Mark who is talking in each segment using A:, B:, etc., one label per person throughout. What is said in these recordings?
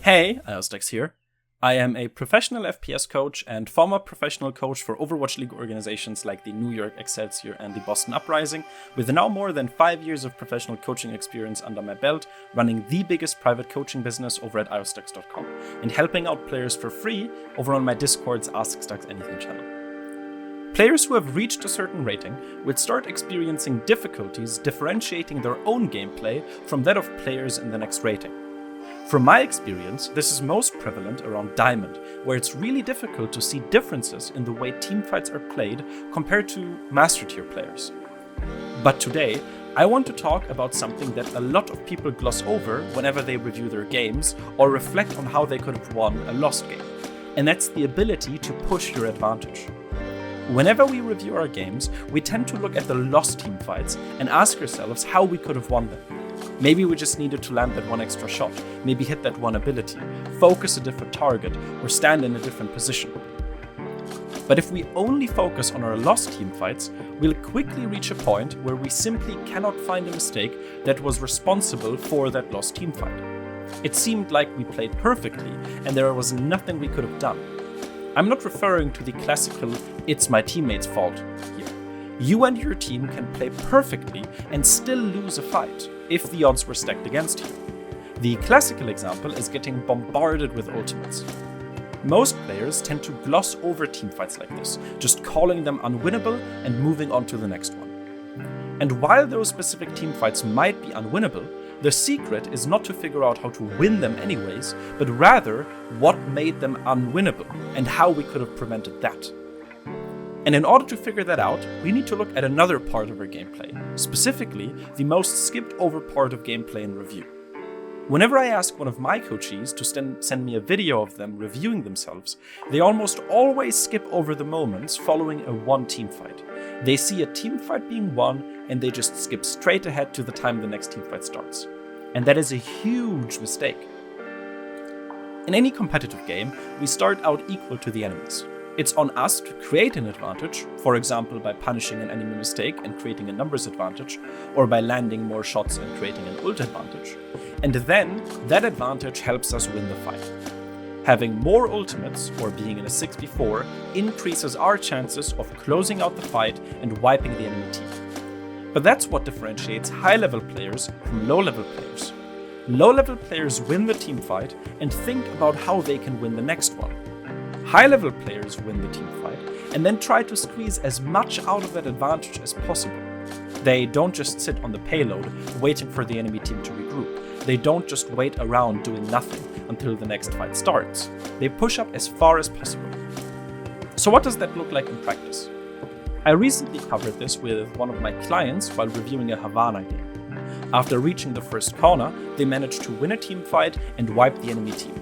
A: Hey, Iostex here. I am a professional FPS coach and former professional coach for Overwatch League organizations like the New York Excelsior and the Boston Uprising, with now more than 5 years of professional coaching experience under my belt, running the biggest private coaching business over at iostex.com, and helping out players for free over on my Discord's Ask Stux Anything channel. Players who have reached a certain rating will start experiencing difficulties differentiating their own gameplay from that of players in the next rating. From my experience, this is most prevalent around Diamond, where it's really difficult to see differences in the way teamfights are played compared to Master Tier players. But today, I want to talk about something that a lot of people gloss over whenever they review their games or reflect on how they could have won a lost game, and that's the ability to push your advantage. Whenever we review our games, we tend to look at the lost teamfights and ask ourselves how we could have won them. Maybe we just needed to land that one extra shot, maybe hit that one ability, focus a different target, or stand in a different position. But if we only focus on our lost teamfights, we'll quickly reach a point where we simply cannot find a mistake that was responsible for that lost teamfight. It seemed like we played perfectly, and there was nothing we could have done. I'm not referring to the classical "it's my teammate's fault" here. You and your team can play perfectly and still lose a fight if the odds were stacked against you. The classical example is getting bombarded with ultimates. Most players tend to gloss over teamfights like this, just calling them unwinnable and moving on to the next one. And while those specific teamfights might be unwinnable, the secret is not to figure out how to win them anyways, but rather what made them unwinnable and how we could have prevented that. And in order to figure that out, we need to look at another part of our gameplay, specifically the most skipped over part of gameplay in review. Whenever I ask one of my coachees to send me a video of them reviewing themselves, they almost always skip over the moments following a one teamfight. They see a teamfight being won and they just skip straight ahead to the time the next teamfight starts. And that is a huge mistake. In any competitive game, we start out equal to the enemies. It's on us to create an advantage, for example by punishing an enemy mistake and creating a numbers advantage, or by landing more shots and creating an ult advantage. And then, that advantage helps us win the fight. Having more ultimates, or being in a 6v4, increases our chances of closing out the fight and wiping the enemy team. But that's what differentiates high-level players from low-level players. Low-level players win the teamfight and think about how they can win the next one. High-level players win the teamfight and then try to squeeze as much out of that advantage as possible. They don't just sit on the payload waiting for the enemy team to regroup. They don't just wait around doing nothing until the next fight starts. They push up as far as possible. So what does that look like in practice? I recently covered this with one of my clients while reviewing a Havana game. After reaching the first corner, they managed to win a teamfight and wipe the enemy team.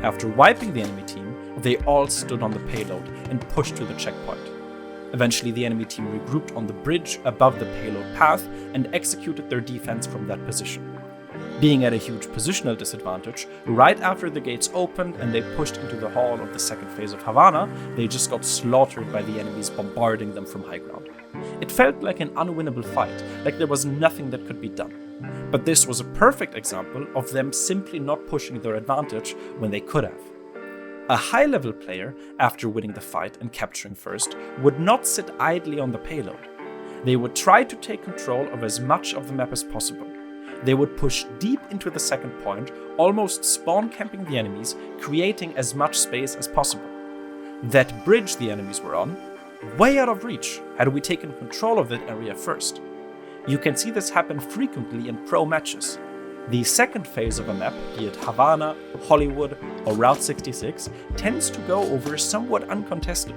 A: After wiping the enemy team, they all stood on the payload and pushed to the checkpoint. Eventually, the enemy team regrouped on the bridge above the payload path and executed their defense from that position. Being at a huge positional disadvantage, right after the gates opened and they pushed into the hall of the second phase of Havana, they just got slaughtered by the enemies bombarding them from high ground. It felt like an unwinnable fight, like there was nothing that could be done. But this was a perfect example of them simply not pushing their advantage when they could have. A high-level player, after winning the fight and capturing first, would not sit idly on the payload. They would try to take control of as much of the map as possible. They would push deep into the second point, almost spawn camping the enemies, creating as much space as possible. That bridge the enemies were on, way out of reach had we taken control of that area first. You can see this happen frequently in pro matches. The second phase of a map, be it Havana, Hollywood, or Route 66, tends to go over somewhat uncontested.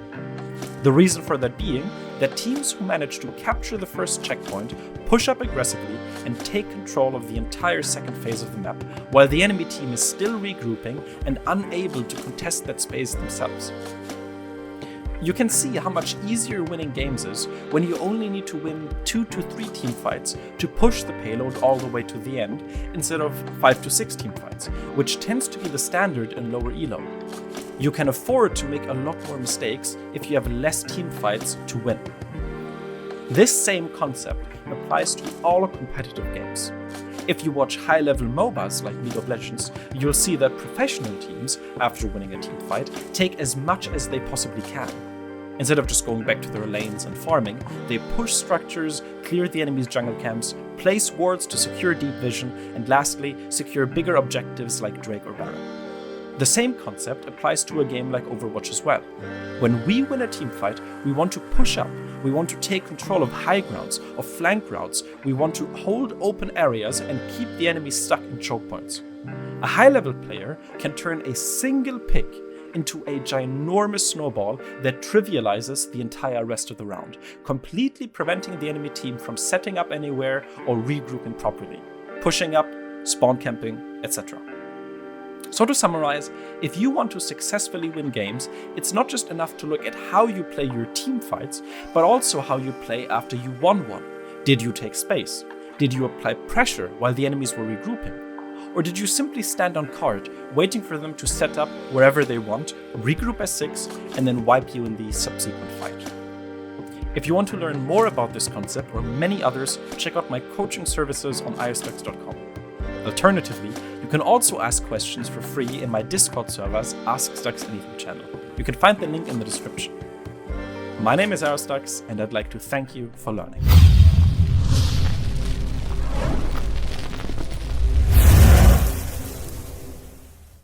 A: The reason for that being that teams who manage to capture the first checkpoint push up aggressively and take control of the entire second phase of the map, while the enemy team is still regrouping and unable to contest that space themselves. You can see how much easier winning games is when you only need to win 2 to 3 teamfights to push the payload all the way to the end, instead of 5 to 6 teamfights, which tends to be the standard in lower elo. You can afford to make a lot more mistakes if you have less teamfights to win. This same concept applies to all competitive games. If you watch high-level MOBAs like League of Legends, you'll see that professional teams, after winning a team fight, take as much as they possibly can. Instead of just going back to their lanes and farming, they push structures, clear the enemy's jungle camps, place wards to secure deep vision, and lastly, secure bigger objectives like Drake or Baron. The same concept applies to a game like Overwatch as well. When we win a teamfight, we want to push up, we want to take control of high grounds, of flank routes, we want to hold open areas and keep the enemy stuck in choke points. A high-level player can turn a single pick into a ginormous snowball that trivializes the entire rest of the round, completely preventing the enemy team from setting up anywhere or regrouping properly, pushing up, spawn camping, etc. So to summarize, if you want to successfully win games, it's not just enough to look at how you play your team fights, but also how you play after you won one. Did you take space? Did you apply pressure while the enemies were regrouping? Or did you simply stand on card, waiting for them to set up wherever they want, regroup as 6, and then wipe you in the subsequent fight? If you want to learn more about this concept or many others, check out my coaching services on irstux.com. Alternatively, you can also ask questions for free in my Discord server's Ask Stux Anything channel. You can find the link in the description. My name is Aristux, and I'd like to thank you for learning.